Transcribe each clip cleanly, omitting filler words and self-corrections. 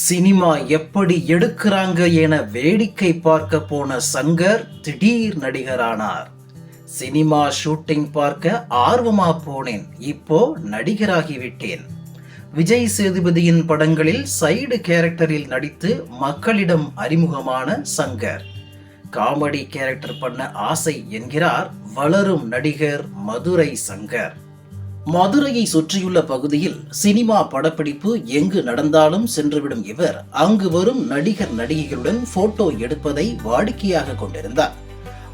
Cinema எப்படி எடுக்கிறாங்க என வேடிக்கை பார்க்க போன சங்கர் திடீர் நடிகரானார். சினிமா ஷூட்டிங் பார்க்க ஆர்வமா போனேன், இப்போ நடிகராகிவிட்டேன். விஜய் சேதுபதியின் படங்களில் சைடு கேரக்டரில் நடித்து மக்களிடம் அறிமுகமான சங்கர் காமெடி கேரக்டர் பண்ண ஆசை என்கிறார் வளரும் நடிகர் மதுரை சங்கர். மதுரையை சுற்றியுள்ள பகுதியில் சினிமா படப்பிடிப்பு எங்கு நடந்தாலும் சென்றுவிடும் இவர் அங்கு வரும் நடிகர் நடிகைகளுடன் போட்டோ எடுப்பதை வாடிக்கையாக கொண்டிருந்தார்.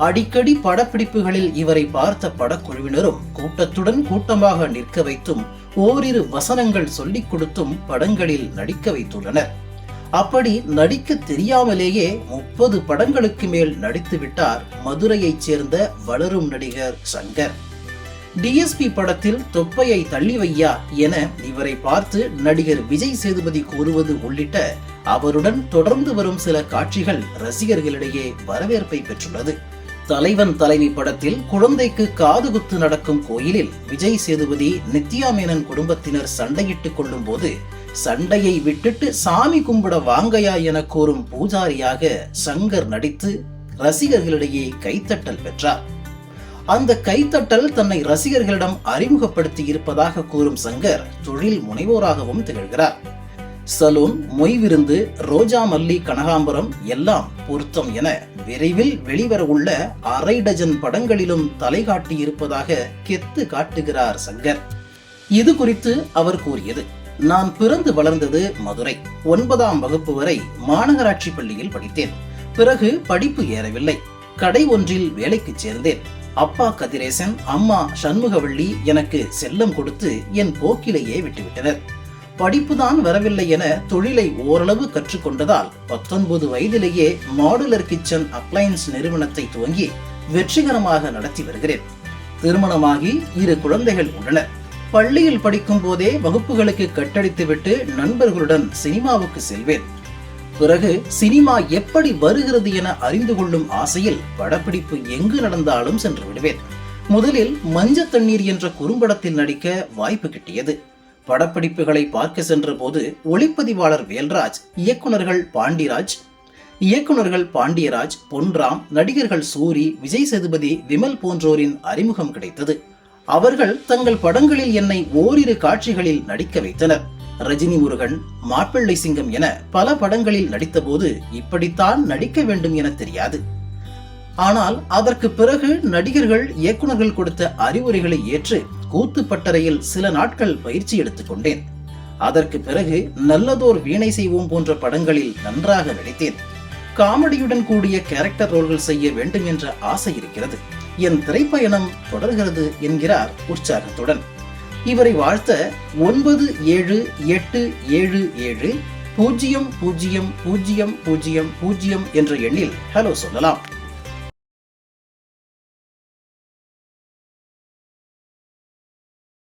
அடிக்கடி படப்பிடிப்புகளில் இவரை பார்த்த படக்குழுவினரும் கூட்டத்துடன் கூட்டமாக நிற்க வைத்தும் ஓரிரு வசனங்கள் சொல்லிக் கொடுத்தும் படங்களில் நடிக்க வைத்துள்ளனர். அப்படி நடிக்க தெரியாமலேயே 30 படங்களுக்கு மேல் நடித்து விட்டார் மதுரையைச் சேர்ந்த வளரும் நடிகர் சங்கர். டிஎஸ்பி படத்தில் தொப்பையை தள்ளி வையா என இவரை பார்த்து நடிகர் விஜய் சேதுபதி கூறுவது உள்ளிட்ட அவருடன் தொடர்ந்து வரும் சில காட்சிகள் ரசிகர்களிடையே வரவேற்பை பெற்றுள்ளது. தலைவன் தலைவி படத்தில் குழந்தைக்கு காதுகுத்து நடக்கும் கோயிலில் விஜய் சேதுபதி நித்யா மேனன் குடும்பத்தினர் சண்டையிட்டுக் கொள்ளும் போது சண்டையை விட்டுட்டு சாமி கும்பிட வாங்கையா என கூறும் பூஜாரியாக சங்கர் நடித்து ரசிகர்களிடையே கைத்தட்டல் பெற்றார். அந்த கைத்தட்டல் தன்னை ரசிகர்களிடம் அறிமுகப்படுத்தி இருப்பதாக கூறும் சங்கர் தொழில் முனைவோராகவும் திகழ்கிறார். சலூன், மொய் விருந்து, ரோஜா மல்லி, கனகாம்பரம் எல்லாம் பொருத்தம் என விரைவில் வெளிவர உள்ள 1/2 டஜன் படங்களிலும் தலை காட்டி இருப்பதாக கெத்து காட்டுகிறார் சங்கர். இது குறித்து அவர் கூறியது: நான் பிறந்து வளர்ந்தது மதுரை. 9ஆம் வகுப்பு வரை மாநகராட்சி பள்ளியில் படித்தேன். பிறகு படிப்பு ஏறவில்லை. கடை ஒன்றில் வேலைக்கு சேர்ந்தேன். அப்பா கதிரேசன், அம்மா சண்முகவள்ளி எனக்கு செல்லம் கொடுத்து என் போக்கிலேயே விட்டுவிட்டனர். படிப்புதான் வரவில்லை என தொழிலை ஓரளவு கற்றுக்கொண்டதால் 19 வயதிலேயே மாடுலர் கிச்சன் அப்ளையன்ஸ் நிறுவனத்தை துவங்கி வெற்றிகரமாக நடத்தி வருகிறேன். திருமணமாகி 2 குழந்தைகள் உள்ளனர். பள்ளியில் படிக்கும் போதே வகுப்புகளுக்கு கட்டடித்துவிட்டு நண்பர்களுடன் சினிமாவுக்கு செல்வேன். பிறகு சினிமா எப்படி வருகிறது என அறிந்து கொள்ளும் ஆசையில் படப்பிடிப்பு எங்கு நடந்தாலும் சென்று விடுவேன். முதலில் மஞ்ச தண்ணீர் என்ற குறும்படத்தில் நடிக்க வாய்ப்பு கிட்டியது. படப்பிடிப்புகளை பார்க்க சென்ற போது ஒளிப்பதிவாளர் வேல்ராஜ், இயக்குனர்கள் பாண்டியராஜ், பொன்ராம், நடிகர்கள் சூரி, விஜய் சேதுபதி, விமல் போன்றோரின் அறிமுகம் கிடைத்தது. அவர்கள் தங்கள் படங்களில் என்னை ஓரிரு காட்சிகளில் நடிக்க வைத்தனர். ரஜினி முருகன், மாப்பிள்ளை சிங்கம் என பல படங்களில் நடித்த போது இப்படித்தான் நடிக்க வேண்டும் என தெரியாது. ஆனால் அதற்கு பிறகு நடிகர்கள், இயக்குனர்கள் கொடுத்த அறிவுரைகளை ஏற்று கூத்துப்பட்டறையில் சில நாட்கள் பயிற்சி எடுத்துக் கொண்டேன். அதற்கு பிறகு நல்லதோர் வீணை செய்வோம் போன்ற படங்களில் நன்றாக நடித்தேன். காமெடியுடன் கூடிய கேரக்டர் ரோல்கள் செய்ய வேண்டும் என்ற ஆசை இருக்கிறது. என் திரைப்பயணம் தொடர்கிறது என்கிறார் உற்சாகத்துடன். இவரை வாழ்த்த 9787700000 என்ற எண்ணில் ஹலோ சொல்லலாம்.